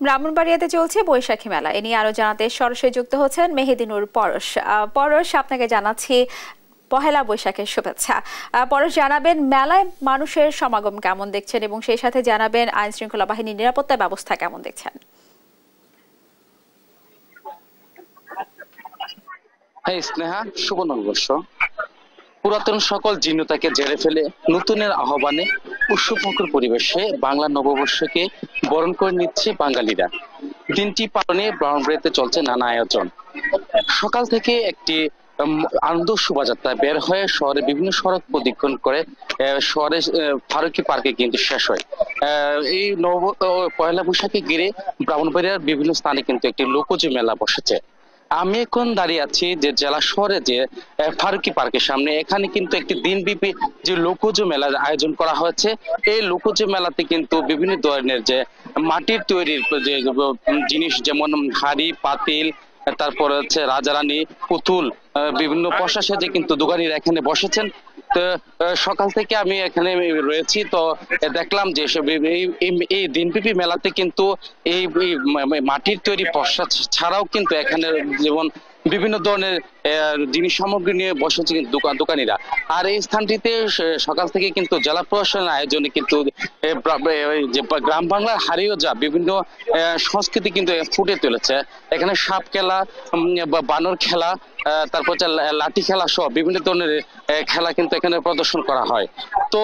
ব্রাহ্মণবাড়িয়াতে চলছে বৈশাখী মেলা। এ নিয়ে আরো জানাতে সরাসরি যুক্ত হচ্ছেন মেহেদিনুর পরশ। পরশ, আপনাকে জানাচ্ছি পহেলা বৈশাখের শুভেচ্ছা। পরশ, জানাবেন মেলায় মানুষের সমাগম কেমন দেখছেন এবং সেই সাথে জানাবেন আইন শৃঙ্খলা বাহিনীর নিরাপত্তা ব্যবস্থা কেমন দেখছেন? হ্যাঁ স্নেহা, শুভ নববর্ষ। পুরাতন সকল জীর্ণতাকে জেরে ফেলে নতুনের আহ্বানে উৎসবমুখর পরিবেশে বাংলা নববর্ষকে বরণ করে নিচ্ছে বাঙালিরা। দিনটি পালনে ব্রাহ্মণবাড়িয়াতে চলছে নানা আয়োজন। সকাল থেকে একটি আনন্দ শোভাযাত্রা বের হয়ে শহরে বিভিন্ন সড়ক প্রদক্ষিণ করে শহরে ফারুকি পার্কে কিন্তু শেষ হয়। এই পয়লা বৈশাখে ঘিরে ব্রাহ্মণবাড়িয়ার বিভিন্ন স্থানে কিন্তু একটি লোকজ মেলা বসেছে। আমি এখন দাঁড়িয়ে আছি যে জেলা শহরে যে ফারুকি পার্কের সামনে। এখানে কিন্তু একটি দিনব্যাপী যে লোকজ মেলার আয়োজন করা হয়েছে। এই লোকজ মেলাতে কিন্তু বিভিন্ন ধরনের যে মাটির তৈরির যে জিনিস, যেমন হাড়ি পাতিল, তারপর হচ্ছে রাজারানী পুতুল, বিভিন্ন পোশাক সাজে কিন্তু দোকানিরা এখানে বসেছেন। তো সকাল থেকে আমি এখানে রয়েছি, তো দেখলাম যে এই দিনব্যাপী মেলাতে কিন্তু এই মাটির তৈরি পোশাক ছাড়াও কিন্তু এখানে যেমন বিভিন্ন ধরনের জিনিস সামগ্রী নিয়ে বসেছে কিন্তু দোকানিরা। আর এই স্থানটিতে সকাল থেকে কিন্তু জেলা প্রশাসনের আয়োজনে কিন্তু যে গ্রাম বাংলার হারিয়ে যা বিভিন্ন সংস্কৃতি কিন্তু ফুটে তুলেছে। এখানে সাপ খেলা, বানর খেলা, তারপর লাঠি খেলা সহ বিভিন্ন ধরনের খেলা কিন্তু এখানে প্রদর্শন করা হয়। তো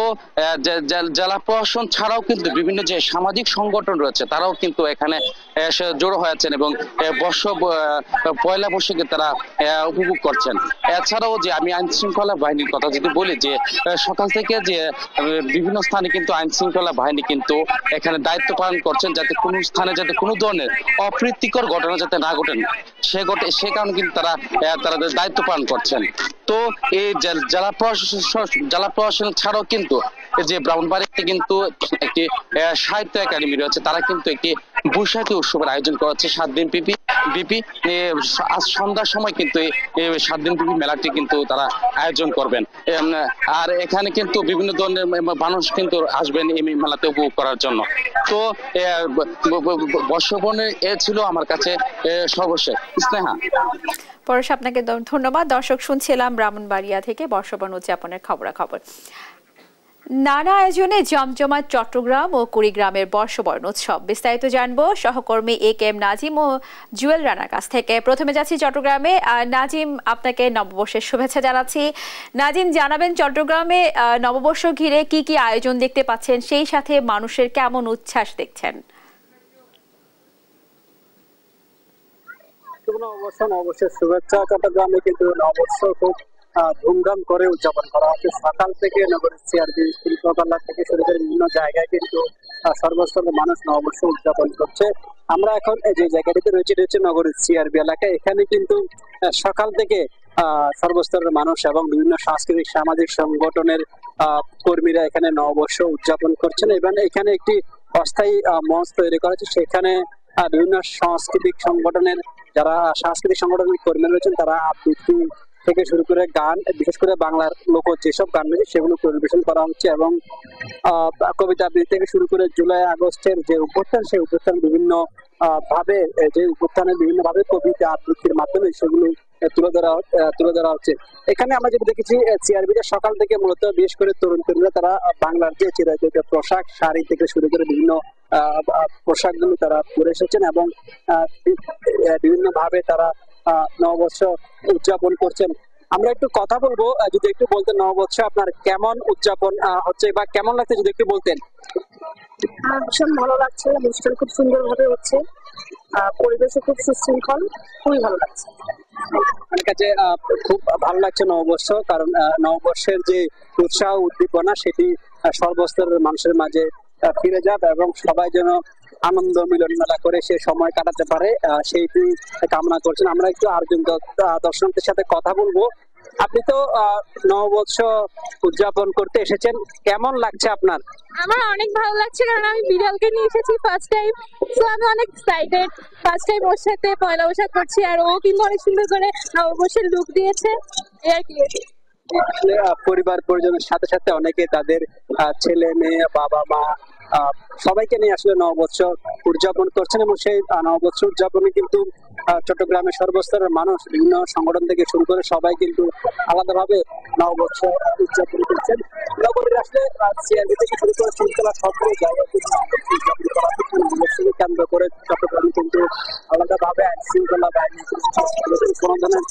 জেলা প্রশাসন ছাড়াও কিন্তু বিভিন্ন যে সামাজিক সংগঠন রয়েছে তারাও কিন্তু এখানে জড়ো হয়েছেন এবং পয়লা বৈশাখে তারা উপভোগ করছেন। এছাড়াও যে আমি আইন শৃঙ্খলা বাহিনীর কথা যদি বলি, যে সকাল থেকে যে বিভিন্ন স্থানে কিন্তু আইন শৃঙ্খলা বাহিনী কিন্তু এখানে দায়িত্ব পালন করছেন, যাতে কোনো স্থানে যাতে কোনো ধরনের অপ্রীতিকর ঘটনা যাতে না ঘটেন সে কারণে কিন্তু তারা দায়িত্ব পালন করছেন। তো এই জেলা প্রশাসন ছাড়াও কিন্তু যে ব্রাহ্মণবাড়িয়াতে কিন্তু একটি সাহিত্য একাডেমি রয়েছে, তারা কিন্তু একটি বৈশাখী উৎসবের আয়োজন করেছে 7 দিন ব্যাপী। আজ সন্ধ্যার সময় কিন্তু এই 7 দিন ব্যাপী মেলাটি কিন্তু তারা আয়োজন করবেন। আর এখানে কিন্তু বিভিন্ন ধরনের মানুষ কিন্তু আসবেন এই মেলাতে উপভোগ করার জন্য। তো বর্ষবরণের এ ছিল আমার কাছে সর্বশেষ। স্নেহা, পরশ, আপনাকে ধন্যবাদ। দর্শক, শুনছিলাম ব্রাহ্মণবাড়িয়া থেকে বর্ষবরণ উদযাপনের খবরাখবর। নানা আয়োজনে জমজমাট চট্টগ্রাম ও কুড়িগ্রামের বর্ষবরণ উৎসব। বিস্তারিত জানবো সহকর্মী AK নাজিম ও জুয়েল রানার কাছ থেকে। প্রথমে যাচ্ছি চট্টগ্রামে। নাজিম, আপনাকে নববর্ষের শুভেচ্ছা জানাচ্ছি। নাজিম, জানাবেন চট্টগ্রামে নববর্ষ ঘিরে কি কি আয়োজন দেখতে পাচ্ছেন, সেই সাথে মানুষের কেমন উচ্ছ্বাস দেখছেন? নববর্ষের শুভেচ্ছা। চট্টগ্রামে কিন্তু নববর্ষ খুব ধুমধাম করে উদযাপন করা হচ্ছে। সকাল থেকে নগরের CRB শিল্পকলা থেকে শুরু করে বিভিন্ন জায়গায় কিন্তু সর্বস্তরের মানুষ নববর্ষ উদযাপন করছে। আমরা এখন যে জায়গাটিতে রয়েছে নগরের CRB এলাকায়। এখানে কিন্তু সকাল থেকে সর্বস্তরের মানুষ এবং বিভিন্ন সাংস্কৃতিক সামাজিক সংগঠনের কর্মীরা এখানে নববর্ষ উদযাপন করছেন এবং এখানে একটি অস্থায়ী মঞ্চ তৈরি করা হয়েছে। সেখানে বিভিন্ন সাংস্কৃতিক সংগঠনের কর্মী রয়েছেন, তারা আবৃত্তি থেকে শুরু করে গান, বিশেষ করে বাংলার লোক যেসব গান রয়েছে সেগুলো পরিবেশন করা হচ্ছে এবং কবিতা আবৃত্তি থেকে শুরু করে জুলাই আগস্টের যে অভ্যুত্থান, সেই অভ্যুত্থান বিভিন্ন ভাবে কবিতা আবৃত্তির মাধ্যমে সেগুলো তুলে ধরা হচ্ছে। এখানে আমরা যেটা দেখেছি, CRB-তে সকাল থেকে মূলত বিশেষ করে তরুণীরা তারা বাংলার যে চিরায়ত পোশাক, শাড়ি থেকে শুরু করে বিভিন্ন পোশাকগুলো তারা পরে এসেছেন এবং বিভিন্ন ভাবে তারা নববর্ষ উদযাপন করছেন। আমরা একটু কথা বলবো, যদি একটু বলতেন নববর্ষ আপনার কেমন উদযাপন হচ্ছে বা কেমন লাগছে যদি একটু বলতেন। ভীষণ ভালো লাগছে, অনুষ্ঠান খুব সুন্দর ভাবে হচ্ছে, পরিবেশও খুব সুশৃঙ্খল, খুবই ভালো লাগছে। আমার কাছে খুব ভালো লাগছে নববর্ষ, কারণ নববর্ষের যে উৎসাহ উদ্দীপনা সেটি সর্বস্তরের মানুষের মাঝে ফিরে যাবে এবং সবাই যেন আনন্দ মিলন মেলা করে সে সময় কাটাতে পারে, সেইটি কামনা করছেন। আমরা একটু আরেকজন দর্শকদের সাথে কথা বলবো। আপনি তো নববর্ষ উদযাপন করতে এসেছেন, কেমন লাগছে আপনার? আমার অনেক ভালো লাগছে, কারণ আমি বিড়ালকে নিয়ে এসেছি ফার্স্ট টাইম, তো আমি অনেক এক্সাইটেড। ফার্স্ট টাইম ওর সাথে পয়লা বৈশাখ করছি, আর ও কিন্তু অনেক সুন্দর করে নববর্ষের লুক দিয়েছে। পরিবার পরিজনের সাথে সাথে অনেকে তাদের ছেলে মেয়ে, বাবা মা, সবাইকে নিয়ে আসলে নববর্ষ উদযাপন করছেন এবং সেই নববর্ষ উদযাপনে কিন্তু চট্টগ্রামের সর্বস্তরের মানুষ বিভিন্ন সংগঠন থেকে শুরু করে সবাই কিন্তু আলাদাভাবে নববর্ষ উদযাপন করছেন। নগরীর আসলে সিআরবি থেকে শুরু করে শৃঙ্খলা সব জায়গায় নববর্ষকে কেন্দ্র করে চট্টগ্রামে কিন্তু আলাদাভাবে আইন শৃঙ্খলা বাহিনী কোনো ধরনের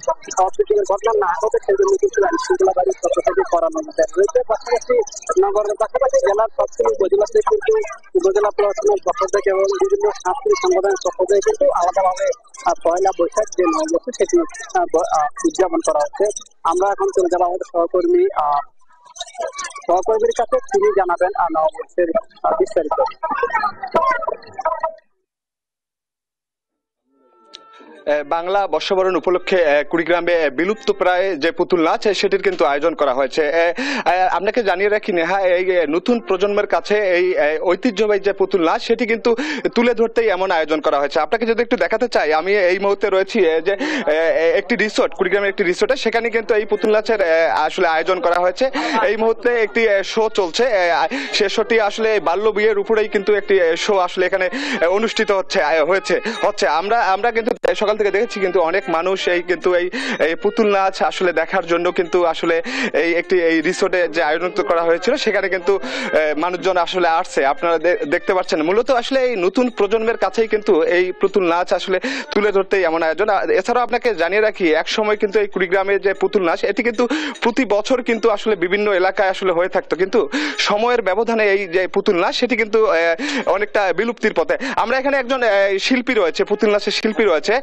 অপ্রীতিকর ঘটনা না ঘটে সেজন্য কিন্তু আইন শৃঙ্খলা বাহিনীর পক্ষ থেকে করানো রয়েছে। পাশাপাশি নগরের পাশাপাশি জেলার সবগুলো উপজেলাতে কিন্তু উপজেলা প্রশাসনের পক্ষ থেকে এবং বিভিন্ন সাংস্কৃতিক সংগঠনের পক্ষ থেকে কিন্তু আলাদাভাবে পয়লা বৈশাখ যে নববর্ষ সেটি উদযাপন করা হচ্ছে। আমরা এখন চলে যাবো আমাদের সহকর্মীর কাছে, তিনি জানাবেন নববর্ষের বিস্তারিত। বাংলা বর্ষবরণ উপলক্ষে কুড়িগ্রামে বিলুপ্ত প্রায় যে পুতুল নাচ সেটির কিন্তু আয়োজন করা হয়েছে। আপনাকে জানিয়ে রাখি নেহা, এই নতুন প্রজন্মের কাছে এই ঐতিহ্যবাহী যে পুতুল নাচ সেটি কিন্তু তুলে ধরতেই এমন আয়োজন করা হয়েছে। আপনাকে যদি একটু দেখাতে চাই, আমি এই মুহূর্তে রয়েছি যে একটি রিসোর্ট, কুড়িগ্রামের একটি রিসোর্টে, সেখানে কিন্তু এই পুতুল নাচের আসলে আয়োজন করা হয়েছে। এই মুহূর্তে একটি শো চলছে, সে শোটি আসলে বাল্য বিয়ের উপরেই কিন্তু একটি শো আসলে এখানে অনুষ্ঠিত হচ্ছে। আমরা কিন্তু সকাল থেকে দেখেছি কিন্তু অনেক মানুষ এই পুতুল নাচ আসলে দেখার জন্য কিন্তু আসলে এই রিসোর্টে যে আয়োজন করা হয়েছিল সেখানে কিন্তু মানুষজন আসলে আসছে। আপনারা দেখতে পাচ্ছেন মূলত আসলে এই নতুন প্রজন্মের কাছেই কিন্তু এই পুতুল নাচ আসলে তুলে ধরতেই এমন আয়োজন। এছাড়াও আপনাকে জানিয়ে রাখি, এক সময় কিন্তু এই কুড়িগ্রামের যে পুতুল নাচ এটি কিন্তু প্রতি বছর কিন্তু আসলে বিভিন্ন এলাকায় আসলে হয়ে থাকতো, কিন্তু সময়ের ব্যবধানে এই যে পুতুল নাচ সেটি কিন্তু অনেকটা বিলুপ্তির পথে। আমরা এখানে একজন শিল্পী রয়েছে, পুতুল নাচের শিল্পী রয়েছে,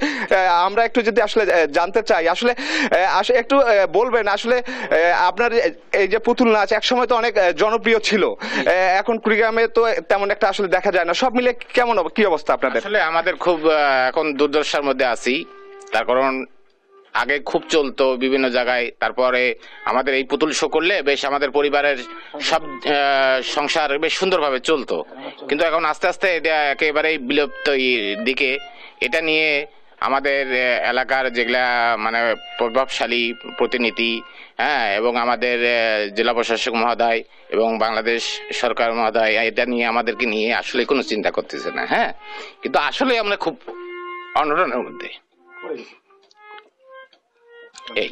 আমরা একটু যদি আসলে জানতে চাই, আসলে একটু বলবেন আসলে আপনার এই যে পুতুল নাচ একসময় তো অনেক জনপ্রিয় ছিল, এখন কুড়িগ্রামে তো তেমন একটা আসলে দেখা যায় না, সব মিলে কি অবস্থা আপনাদের? আসলে আমাদের খুব এখন দুর্দশার মধ্যে আছি, তার কারণ আগে খুব চলতো বিভিন্ন জায়গায়, তারপরে আমাদের এই পুতুল শো করলে বেশ আমাদের পরিবারের সব সংসার বেশ সুন্দরভাবে চলতো, কিন্তু এখন আস্তে আস্তে এটা একেবারেই বিলুপ্ত দিকে। এটা নিয়ে আমাদের এলাকার যেগুলা মানে প্রভাবশালী প্রতিনিধি, হ্যাঁ, এবং আমাদের জেলা প্রশাসক মহোদয় এবং বাংলাদেশ সরকার মহোদয় এটা নিয়ে আমাদেরকে নিয়ে আসলে কোনো চিন্তা করতেছে না। হ্যাঁ, কিন্তু আসলে আমরা খুব অনটনের মধ্যে। এই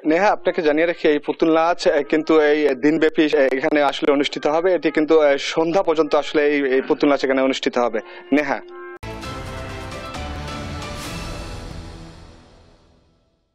নেহা, আপনাকে জানিয়ে রাখি এই পুতুল নাচ কিন্তু এই দিনব্যাপী এখানে আসলে অনুষ্ঠিত হবে। এটি কিন্তু সন্ধ্যা পর্যন্ত আসলে এই পুতুল নাচ এখানে অনুষ্ঠিত হবে। নেহা।